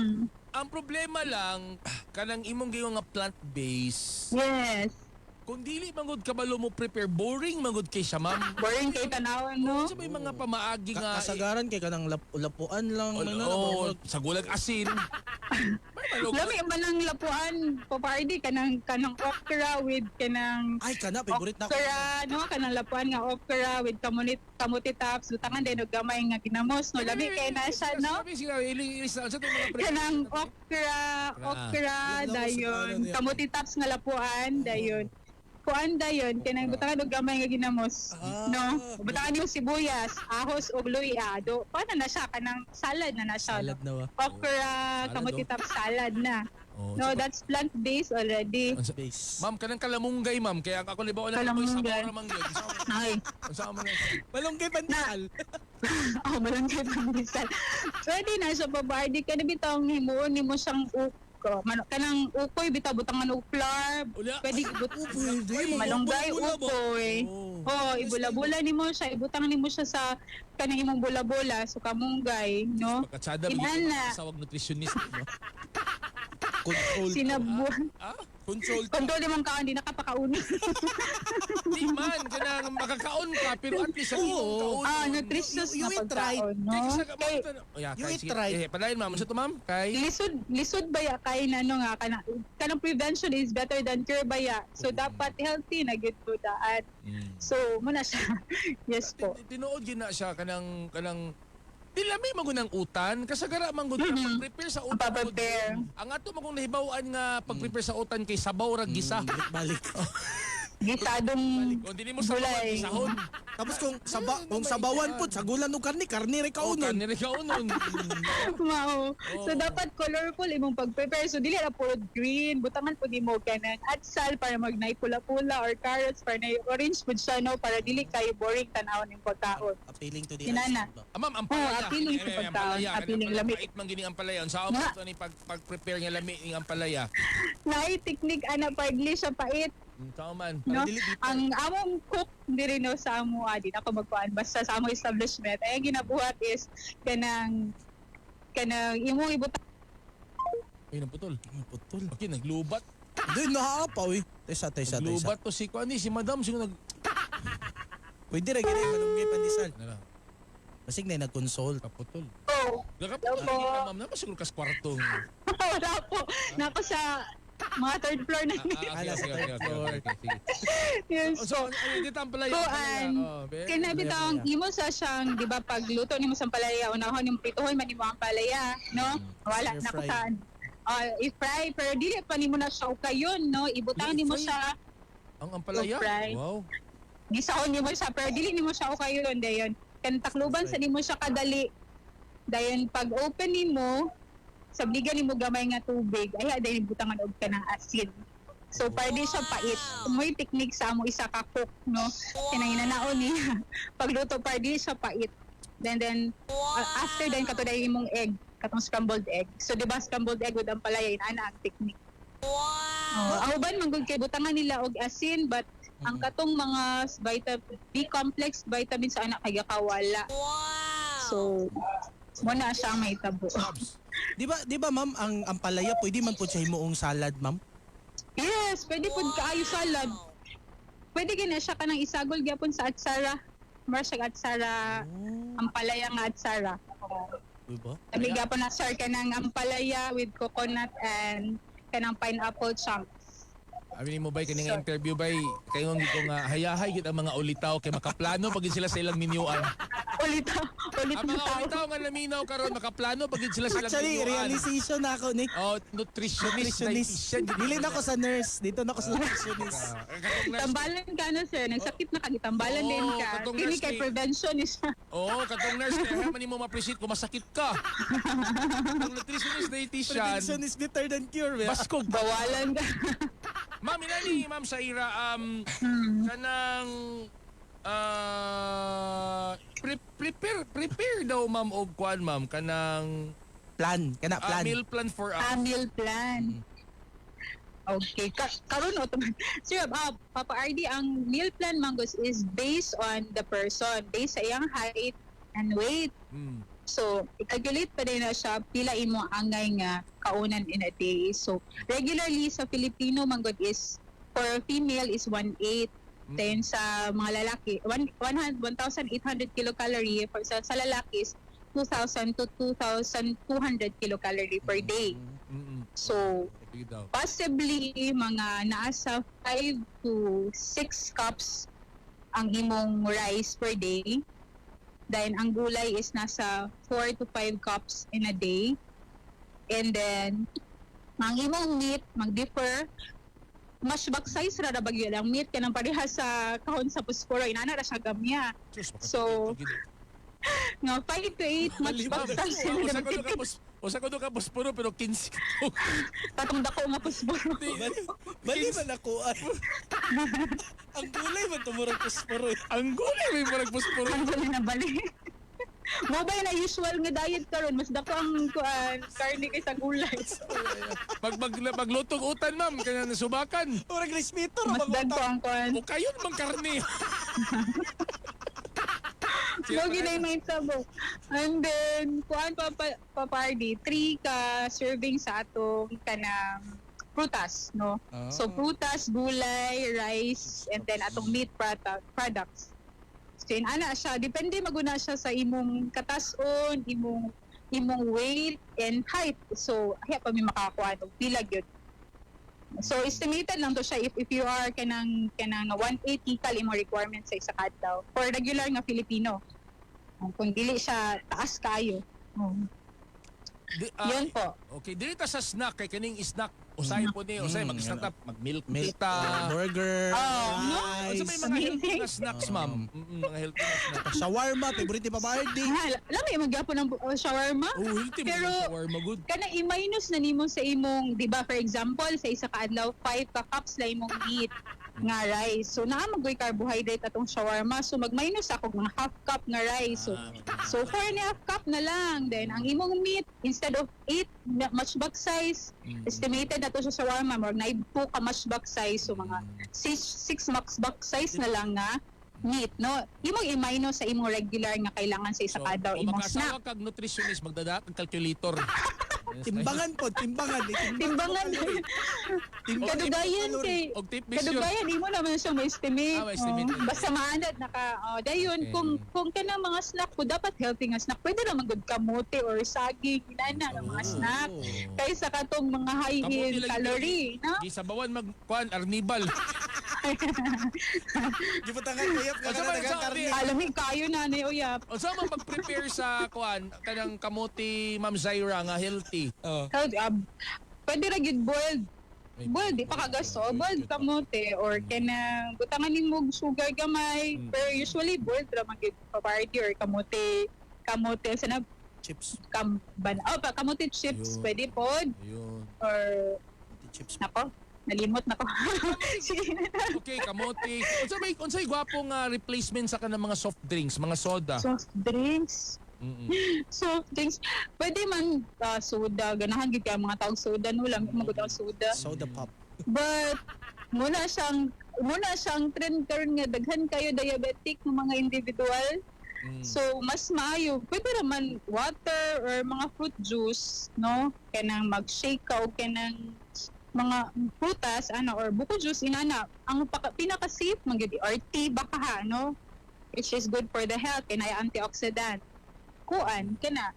ang problema lang kanang imong gayong nga plant-based. Yes. Kung dili mangod kabalo mo prepare, boring mangod kay siya, ma'am. Boring kay tanawon, no? Sa may mga pamaagi nga kasagaran kay kanang lapuan lang sa gulag asin. Lami man ang lapuan, Papa RD, kanang okra with kanang ay kana favorite na ko. Okra, no? Kanang lapuan nga okra with kamuti tops, lutangan din og gamay nga ginamos, no? Lami kay na siya, no? Kanang okra dayon, kamuti tops nga lapuan dayon. Kuan dayon kanang butangan og gamay nga ginamos, no? Butangan yung sibuyas, ahos ug luya. Do paano na siya kanang salad na siya. Salad na wa. Okra, kamuti tops salad na. No, that's plant-based already. Ma'am, kanang kalamunggay, ma'am. Kaya ako libaw na amoy sabaw ramang yun. Ay. Saan mo na? Malunggay pandesal. Malunggay pandesal. Pwede na siya, Papa RD. Kaya bitong himuon ni mo siyang kanang ukoy bitaw butangan og flour, pwede malunggay ukoy. Ibula-bula nimo siya, ibutang nimo siya sa kanang imong bula-bula, so kamunggay, no? Inana sawag nutritionist, no? Control. Sinabuan. Control naman ka, hindi nakapakauna. Di man, kanang makakaon ka, pero at least sa iyong kaon. Nutritious na pagkaon, no? You eat right. Palayan, ma'am. Sa ito, ma'am? Lisod baya kay na, no nga, kanang prevention is better than cure baya. So, dapat healthy na good to daan. So, muna siya. Yes po. Tinuod yun na siya, kanang dilami magunang utan, kasagara manggod ka pag-prepare sa utan. Prepare. Ang ato magong nahibawaan nga pag-prepare sa utan kay sabaw ra gisa. Balik. gisadong Kung dili mo sa gulay. sahon. Tapos kung sabawan po, sagulan ng karni rin Oh, kaunon. kanire ka unon. Mao. So dapat colorful imong pag-prepare. So dili na puro green, butangan pud imo kanang atsal para magnay pula-pula or carrots para na orange pud siya no para dili kayo boring tan-awon ning pagkaon. Appealing to the Kinana. Ma'am, ang palaya. appealing sa pagkaon, appealing lami. Pait man gini ang palaya. Sa amo to ni pag-prepare nga lami ning ang palaya. Naay technique ana pagli siya pait. Tao man. No? Ang among cook diri no sa amo di na ako magkuan basta sa among establishment ay ang ginabuhat is kanang imong ibutang Ay, naputol. Putol. Okay, naglubat. Hindi, nakakapaw eh. Tesa. Naglubat to si Kwani, si Madam. Sino nag... Pwede rin ganyan, malunggay pandesal. Nala, Basig na naputol. kaputol. oh, Gagaputol Opo. ka, ma'am. Napasiguro kas kwartong. wala po nako sa mga third floor na Yes. So, ano dito ang palaya? Kuan, kinabitang imo sa siyang, di ba, pagluto nimo sa palaya, unahon yung prituhon man nimo ang palaya, no? Wala na ko saan. I-fry, pero dili pa nimo na siya ukayon, no? Ibutang nimo siya, Ang palaya? fry. Wow. gisahon nimo siya, pero dili nimo siya ukayon, dayon. Kan takluban sa nimo siya kadali. Dayon pag open nimo, sabligan nimo gamay nga tubig, ay dayon butangan og kanang asin. So pwede siya pait. May technique sa amo isa ka cook, no? Kanang inanaon niya. Pagluto pwede siya pait. Then after then kato dayon imong egg, katong scrambled egg. So di ba scrambled egg with ang palaya ana ang technique. Wow. Ang uban manggod kay butangan nila og asin but ang katong mga B complex vitamins sa anak kay kawala. Wow. So mo na siya may tabo. Di ba ma'am, ang palaya pwede man po siya himuong salad, ma'am? Yes, pwede po kaayo salad. Pwede gina siya kanang isagol gyapon sa atsara. Mar siya atsara, ang palaya nga atsara. Diba? Sabi gyapon na sir kanang ang palaya with coconut and kanang pineapple chunks. Abi mo bay kini nga interview bay kayo ko nga hayahay gid ang mga ulitaw kay makaplano pag sila sa ilang menyuan. Ulitaw Ang mga ulitaw nga laminaw karon makaplano pag sila sa ilang Actually, menyuan. realization na ako, Nick. Oh, nutritionist. Dili na ako sa nurse. Dito na ako sa nutritionist. Tambalan ka na sir, nagsakit na kagitambalan Oo, din ka. katong Kini nurse kay kay- prevention is Oo, katong nurse kaya man mo ma-appreciate kung masakit ka. Ang nutritionist dietitian. Prevention is better than cure, ba? Baskog. bawalan ka. Ma'am, inani, Ma'am Saira, kanang prepare daw ma'am og kuan ma'am kanang plan, meal plan for Meal plan. Okay, karon automatic. Sir, Papa RD, ang meal plan manggos is based on the person, based sa iyang height and weight. So, i-calculate pa rin na siya pila imo angay nga kaunan in a day. So, regularly sa Filipino manggod is for female is 1/8. Then sa mga lalaki 1,800 kilocalorie for sa lalaki is 2,000 to 2,200 kilocalorie per day. So, possibly mga nasa 5 to 6 cups ang imong rice per day. Then ang gulay is nasa 4 to 5 cups in a day. And then ang imong meat mag-differ. Mas bag size ra bagyo lang meat kanang pareha sa kahon sa posporo inana ra siya gamya. So nga 5 to 8 much bag size Usa ko do ka posporo pero 15 ka. Katong dako nga posporo. Bali man ako. Ang gulay man tumurang posporo. Ang gulay may murag posporo. Ang gulay na bali. Mobile na usual nga diet karon mas dako ang karne kaysa gulay. Paglutong utan ma'am kanya nasubakan. Murag respeto Mas dagko ang kuan. O kayo namang karne. Mogi na yung tabo. And then, kuan papardi, 3 ka serving sa atong kanang prutas, no? So, prutas, gulay, rice, and then atong meat products. So, ana siya, depende maguna siya sa imong katason, imong weight and height. So, ay pa mi makakuha og pila gyud. So estimated lang to siya if you are kanang 180 kal imong requirements sa isa ka adlaw for regular nga Filipino. Kung dili siya taas kayo. Yun po. Okay, dili ta sa snack kay kaning snack Usay po ni, usay mag-start up, mag-milk Milk, tita. burger, Ano rice. may mga healthy na snacks, ma'am? Mga healthy na snacks. Shawarma, favorite ni Papa RD. Alam mo, magyapon ng shawarma. Oh, healthy mo Pero, ng shawarma, good. kana i-minus na nimo sa imong, di ba, for example, sa isa ka adlaw, 5 ka cups na imong meat nga rice. So, naa magoy carbohydrate atong shawarma. So, mag-minus ako ng half cup nga rice. So 4.5 cup na lang. Then, ang imong meat, instead of 8 matchbox size, estimated na to sa shawarma, more na 2 ka matchbox size. So, mga 6 matchbox size na lang na meat, no? Imong i-minus sa imong regular nga kailangan sa isa ka adlaw Kung imong snack. makasawa kag nutritionist, magdada kag calculator. Timbangan po, timbangan. Timbangan. Kadugayan kay Og tip mission. kadugayan imo naman siyang ma-estimate. may estimate. Basta maanad naka dayon Okay. kung kanang mga snack po dapat healthy nga snack. Pwede naman gud kamote or saging inana ng mga snack kaysa katong mga high in calorie, no? Di sabawan magkuan arnibal. Gibutangan kayap ka na nagkakarni. Alam mo kayo na ni uyap. O saan man mag-prepare sa kuan kanang kamote Ma'am Zaira nga healthy? Pwede ra gid boiled. Boiled, di pa kagasto. Boiled kamote or kanang butangan nimo og sugar gamay. Pero usually boiled ra man gid paparty or kamote sa chips. Kamote chips pwede pod. Ayun. Or chips. Nako, nalimot nako. Sige. Okay, kamote. Unsay gwapong replacement sa kanang mga soft drinks, mga soda? Soft drinks. Soft drinks. Pwede man soda. Ganahan gid kay mga taog soda no lang magud ang soda. Soda pop. But muna siyang trend karon nga daghan kayo diabetic ng mga individual. So mas maayo pwede naman water or mga fruit juice, no? Kanang mag-shake ka o kanang mga prutas or buko juice inana. Ang pinaka safe man gyud or tea baka ha, no? Which is good for the health and ay antioxidant. Kuan kana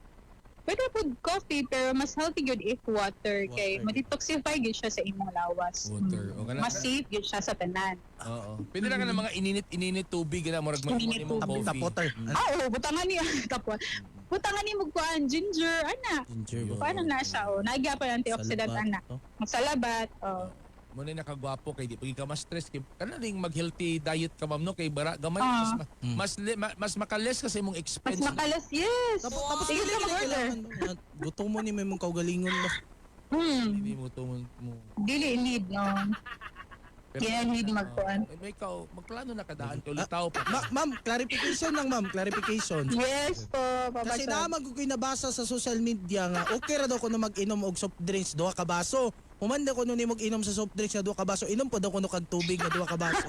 pwede po coffee pero mas healthy good if water kay ma-detoxify gyud siya sa imong lawas. Water. O kana Mas safe gyud siya sa tanan. Oo. Pwede na ka ng mga ininit tubig na murag Ininit mo tubig. coffee. Water. Butangan niya tapos. Butangan ni mo kuan ginger ana. Ginger. Paano na siya nagya pa antioxidant ana. Magsalabat. Muna nakagwapo kay di pagi ka mas stress kay kana ning mag-healthy diet ka ma'am no kay bara gamay mas makales kasi imong expense. Mas makalas, yes. Tapos Sige ka mag-order. gutom mo ni may mong kaugalingon ba? Hindi mo to mo. Dili need no. Kaya need magkuan. May magplano na kadaan kay ulitaw pa. Ma'am, clarification lang ma'am, clarification. Yes po, Kasi papasok. naman ko nabasa sa social media nga okay ra daw ko na mag-inom og soft drinks duha ka baso. Humanda ko nun mag-inom sa soft drinks na duha ka baso. Inom po daw ko kag tubig na duha ka baso.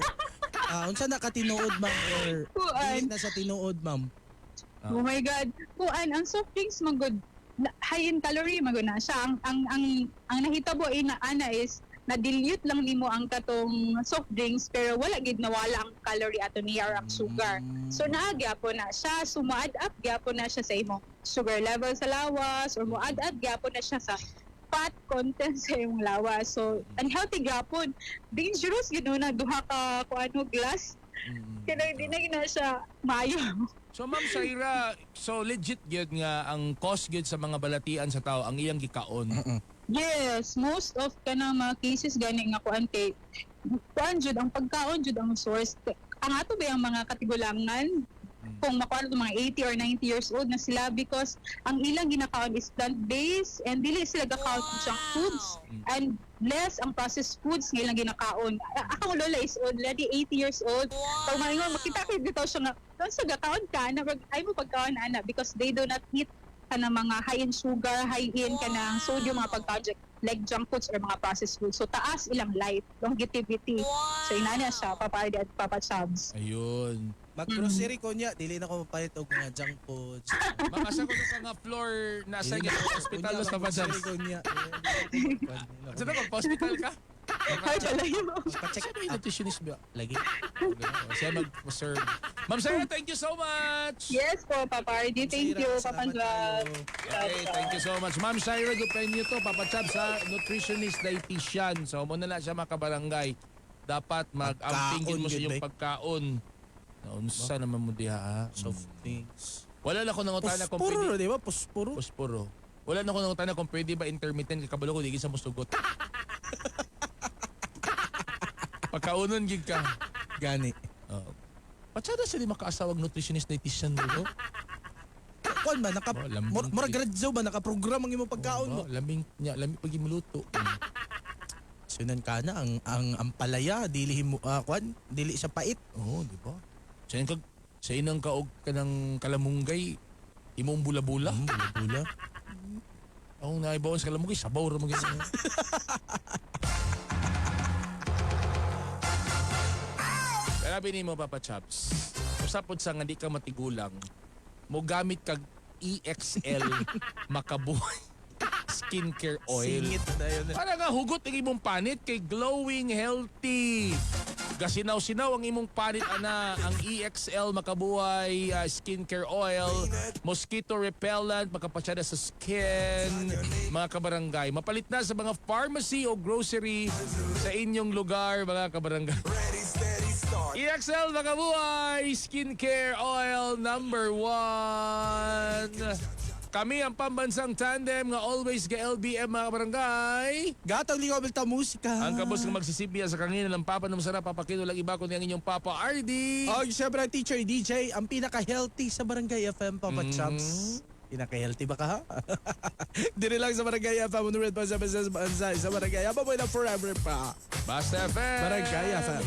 Unsa na ka tinuod ma'am or dili na sa tinuod ma'am? Oh my God. Kuan ang soft drinks magud high in calorie magud na siya. Ang nahitabo ana is na-dilute lang nimo ang katong soft drinks pero wala gid nawala ang calorie ato niya or ang sugar. So gyapon na siya, so mo-add up gyapon na siya sa imong sugar level sa lawas or mo-add up gyapon na siya sa fat content sa imong lawas. So unhealthy gyapon. Dangerous gid na duha ka glass. Kaya hindi na siya maayo. So Ma'am Zaira, so legit gyud nga ang cost gyud sa mga balatian sa tao ang iyang gikaon. Yes, most of kanang mga cases gani nga kuan kay kuan jud ang pagkaon jud ang source. Ang ato ba ang mga katigulangan kung makuha ito mga 80 or 90 years old na sila because ang ilang ginakaon is plant-based and dili sila gakaon ng junk foods and less ang processed foods nga ilang ginakaon. Akong lola is already 80 years old. Pag malingon, makita ko dito siya nga, doon sa gakaon ka, ay mo pagkaon ana because they do not eat ka ng mga high in sugar, high in ka ng sodium, mga pagkaon like junk foods or mga processed foods. So taas ilang life, longevity. So inana siya, Papa Ardy at Papa Chabs. Ayun. Mag-grocery ko niya, dili na ko mapalit og mga junk foods. Makasa ko sa nga floor nasa hospital sa Pajams. Grocery ko niya. Sa hospital ka? Ay, palayo. Check mo yung nutritionist ba? Lagi. Siya mag-serve. Ma'am Zaira, thank you so much. Yes po, Papa Ardy. Thank you, Papa Chabs. Okay, thank you so much. Ma'am Zaira Gupenyo to, Papa Chab sa nutritionist dietitian. So, muna na siya makabarangay. Dapat mag-ampingin mo sa iyong pagkaon. Naunsa naman mo diha. Soft things. Wala na ko nangutana kung Puspuro, pwede. di ba? Puspuro. Puspuro. Wala na ko nangutana kung pwede ba intermittent kabalo ko di sa musugot. Makaunon gid ka. Gani. Oh. Patsada siya di makaasawag nutritionist dietitian mo. Kuan ba naka lambing mura gradyo ba naka-program ang imong pagkaon mo? Laming pag imuluto. Sunan kana ang ampalaya dili mo kuan dili siya pait. Oo, di ba? Sa inang kaog ka ng kalamunggay, imong bula-bula. Bula-bula. Ang naibawan sa kalamunggay, sabaw ra magiging. Grabe ni mo, Papa Chaps. Usapod sa nga di ka matigulang, mo gamit kag EXL Makabuhay skincare oil. Singit na yun. Para nga hugot ang imong panit kay glowing healthy. Gasinaw-sinaw ang imong panit ana ang EXL Makabuhay skincare oil, mosquito repellent, makapasyada sa skin, mga kabarangay. Mapalit na sa mga pharmacy o grocery sa inyong lugar, mga kabarangay. EXL Makabuhay skincare oil number 1. Kami ang pambansang tandem nga always ga LBM, mga barangay. Gatang lingaw bilta musika. Ang kabos nga magsisipya sa kangina ng Papa ng Masarap, papakino lang iba kundi ang inyong Papa RD. Oh, siyempre teacher DJ, ang pinaka-healthy sa Barangay FM, Papa Chaps. Pinaka-healthy ba ka ha? Diri lang sa Barangay FM, 100.7 sa Barangay. Aba mo na forever pa. Basta FM. Barangay FM.